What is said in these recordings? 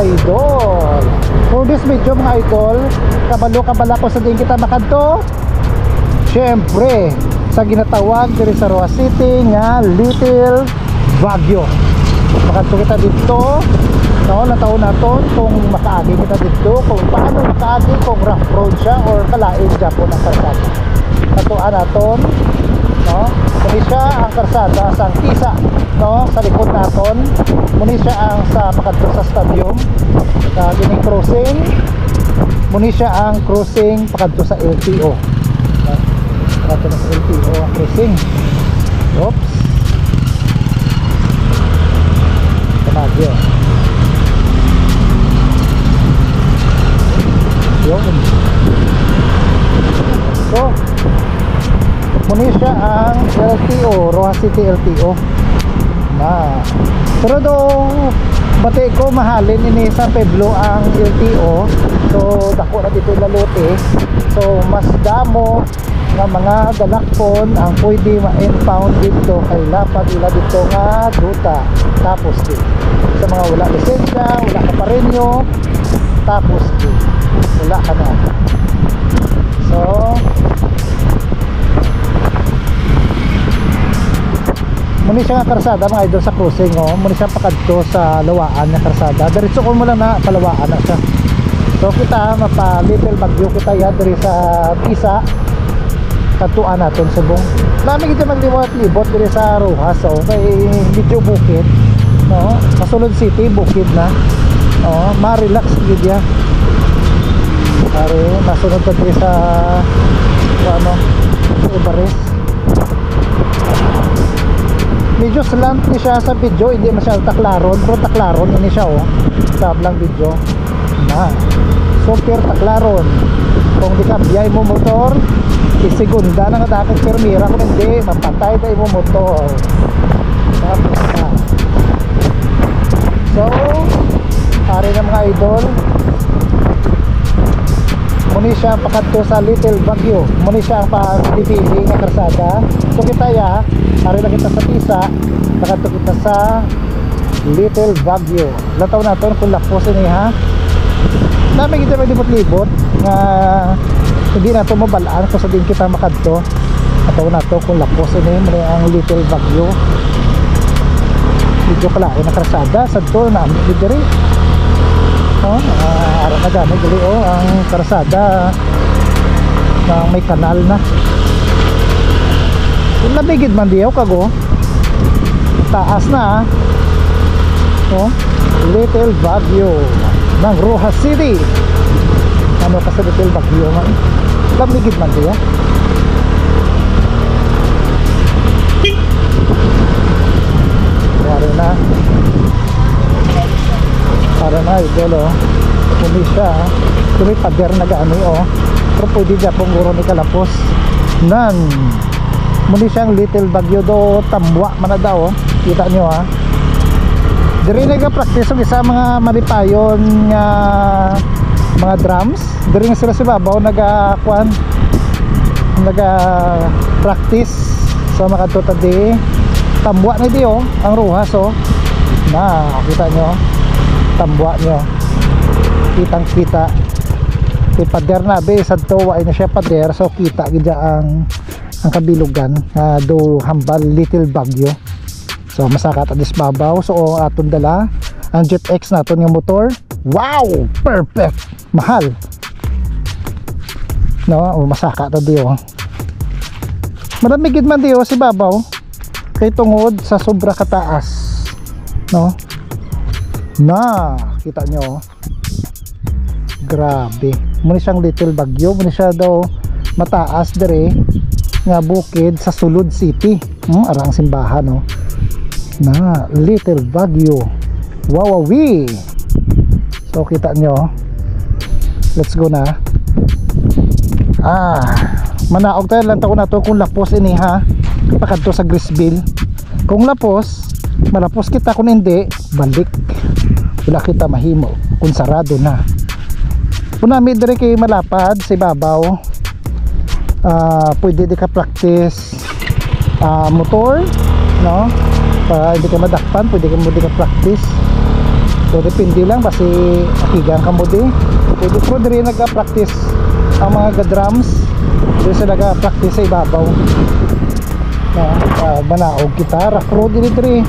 idol. For this video mga idol, kabalo-kabala ko sa din kita makadto. Syempre sa ginatawag diri sa Roa City nga Little Baguio. Makadto kita dito, no, nataon naton kung makaagi kita dito, kung paano makaagi, kung rough road siya or kalain Japon ang karsada. Katuan naton, no, muni siya ang karsada sa Tisa, no, sa likod naton. Muni siya ang sa makadto sa stadium sa gining crossing. Muni siya ang crossing pakadto sa LTO. Pakadto na sa LTO ang crossing. Oops. Baguio. Yun. So, muni siya ang LTO, Roa City LTO. Na. Pero do bati ko mahalin ini sa Pueblo ang LTO. So, dako na dito lalote. So, mas damo nga mga dalakpon ang pwede ma-impound dito kay lapad ila dito nga duta. Tapos din sa mga wala lisensya, wala ka pa rin nyo, tapos din wala ka na. So muni siya nga karsada mga idol sa crossing, oh. Muni siya pakadto sa lawaan na karsada. Diretso ko mo lang na palawaan na siya. So kita mapa Little Baguio kita ya diri sa Tisa. Katuan natin subong. Nami kita magliwat-libot diri sa Rojas, so kay medyo bukid, no? Masulod city bukid na. Oh, ma-relax gid ya. Are masunod pa diri sa ano, Ibares. Medyo slant ni siya sa video, hindi masyadong taklaron, pero taklaron ini siya, oh. Tablang video. Na. Super taklaron. Kung di ka biyay mo motor, isigunda na nga dapat permira, kung hindi mapatay tayo mo motor. Tapos na. So hari na mga idol, muni siya pakadto sa Little Baguio. Muni siya ang pag-dipili nga karsada. So kita ya, hari na kita sa Tisa, pakadto kita sa Little Baguio. Lataw natin kung lakpos ini ha. Namin kita maglibot-libot nga hindi na ito mabalaan kung sa din kita makadto. Ataw na ito kung lakpos ini muli ang Little Baguio. Medyo kalain na karsada sa ito na amin dito rin, oh, araw na gamit dito, oh, ang karsada na may kanal na. Kung nabigid man diyaw kago taas na, oh, Little Baguio ng Rojas City. Ano ka sa Little Baguio man? Lamigid man diya. Para na idol, oh. Kumi siya, kumi pader na gaano, oh. Pero pwede dyan pong guro ni kalapos nan muni siyang Little Baguio do tambwa man na daw, oh. Kita nyo ha. Diri nagka-practice ang isa mga malipayon nga mga drums. Diri nga sila si babaw nag-kuan, nag-practice sa mga totadi tambwa na di, oh, ang Rojas, oh. Na kita nyo tambwa nyo, kitang kita kay pader na be sad to wa na siya pader, so kita gid ang kabilugan do hambal Little Baguio. So masakat adis babaw, so aton dala ang Jet X naton nga motor. Wow, perfect, mahal, no, masaka ta diyo. Marami gid man diyo si babaw kay tungod sa sobra kataas, no. Na kita nyo, grabe. Muna siyang Little Baguio, muna siya daw mataas dere nga bukid sa sulod city, arang simbahan, no. Na Little Baguio, wawawi. So kita nyo, let's go na. Manaog tayo lang taon na to kung lapos ini ha, pakadto sa Grisville. Kung lapos, malapos kita, kung hindi balik, wala kita mahimo kung sarado na. Kung namin dire kay malapad sa ibabaw, pwede di ka practice motor, no, para hindi ka madakpan, pwede ka practice. So depende lang basi akigan ka mo di. Pwede pro diri nagka-practice ang mga drums. Diri sila nagka-practice sa ibabaw. Manaog kita rock road diri.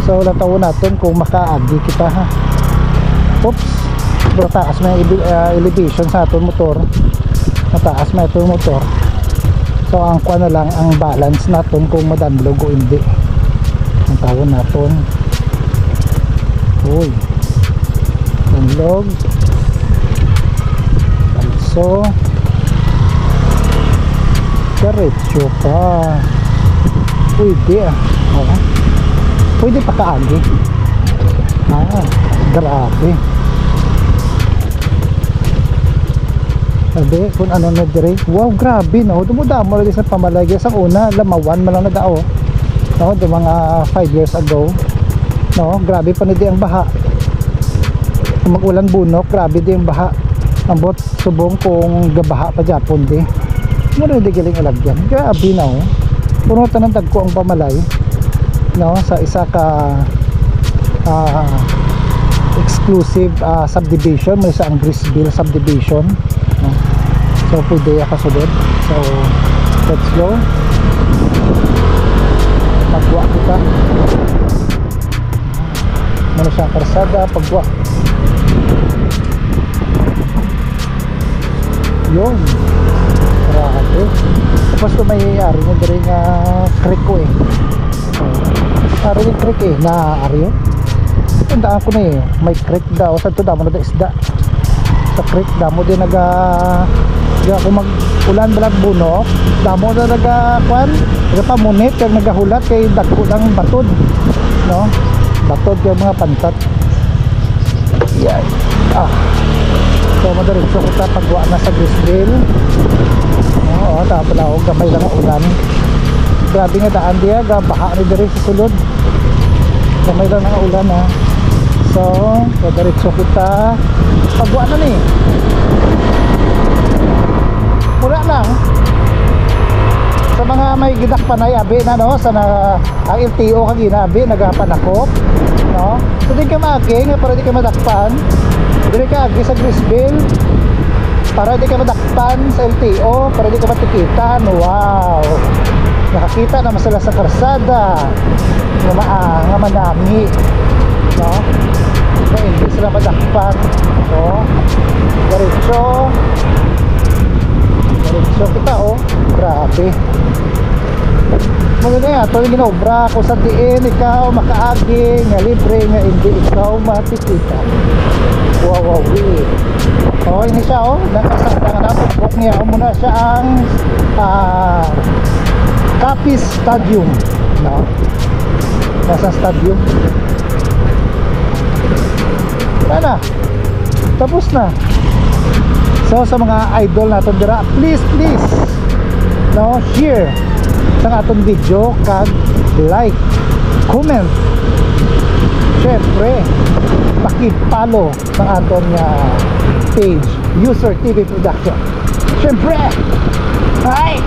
So lataw natin kung makaagi kita ha. Oops. Pero taas may elevation sa aton motor. Mataas may aton motor. So ang kuha na lang ang balance natin kung madanlog o hindi. Ang tawon natin. Uy. Danlog. Also. Diretso pa. Pwede ah. Okay. Pwede pa kaagi. Grabe. Sabi kung ano na dire. Wow, grabe no. Dumudamo rin sa pamalagay sa una, lamawan man lang nadao. No, do mga 5 years ago. No, grabe pa na di ang baha. Kung mag-ulan bunok, grabe di ang baha. Ang bot subong kung gabaha pa Japon di. Muna di galing alagyan. Grabe na oh. Puno tanang tagko ang pamalay. No, sa isa ka exclusive subdivision, may sa ang Grisville subdivision. No? So pwede kasulod. So let's go. Pagwa kita. Muna siyang karsada, pagwa. Yun. Grabe. Tapos ito may ari na diri nga creek ko eh. Ari yung creek eh. Ari yun. Tandaan ko na eh. May creek daw. Saan ito damo na isda. Sa creek damo din kung mag-ulan balag bunok damo na nagakwan nagapamunit kag nagahulat kay dagko ng batod. No? Batod yung mga pantat. Yan. So madaritso kita pagwa na sa Grisville. Oo, tapos na ako gamay lang ang ulan. Grabe nga daan diya, baha ni diri sa sulod. Gamay lang ang ulan ha. So madaritso kita pagwa na ni. Mura lang. Sa mga may gidak panay abi na no, sa ang LTO kag ginabi nagapanakop, no? So di ka maagi nga para di ka madakpan. Dili ka agi sa Grisville para di ka madakpan sa LTO, para di ka matikitan. Wow. Nakakita naman sila sa karsada. Nga manami. No? Na hindi sila madakpan. No? Diretso. Diretso kita oh. Grabe. Maganda nga, ito yung ginobra kung sa diin ikaw makaagi nga libre nga hindi ikaw matikita. Wow. Oh, ini siya oh, nakasakta na book niya. Muna siya ang Capiz Stadium, no? Nasa stadium. Wala na. Tapos na. So sa mga idol natin dira, please no, share sa aton video kag like, comment. Syempre paki-follow sa aton page User TV Production. Syempre, hi!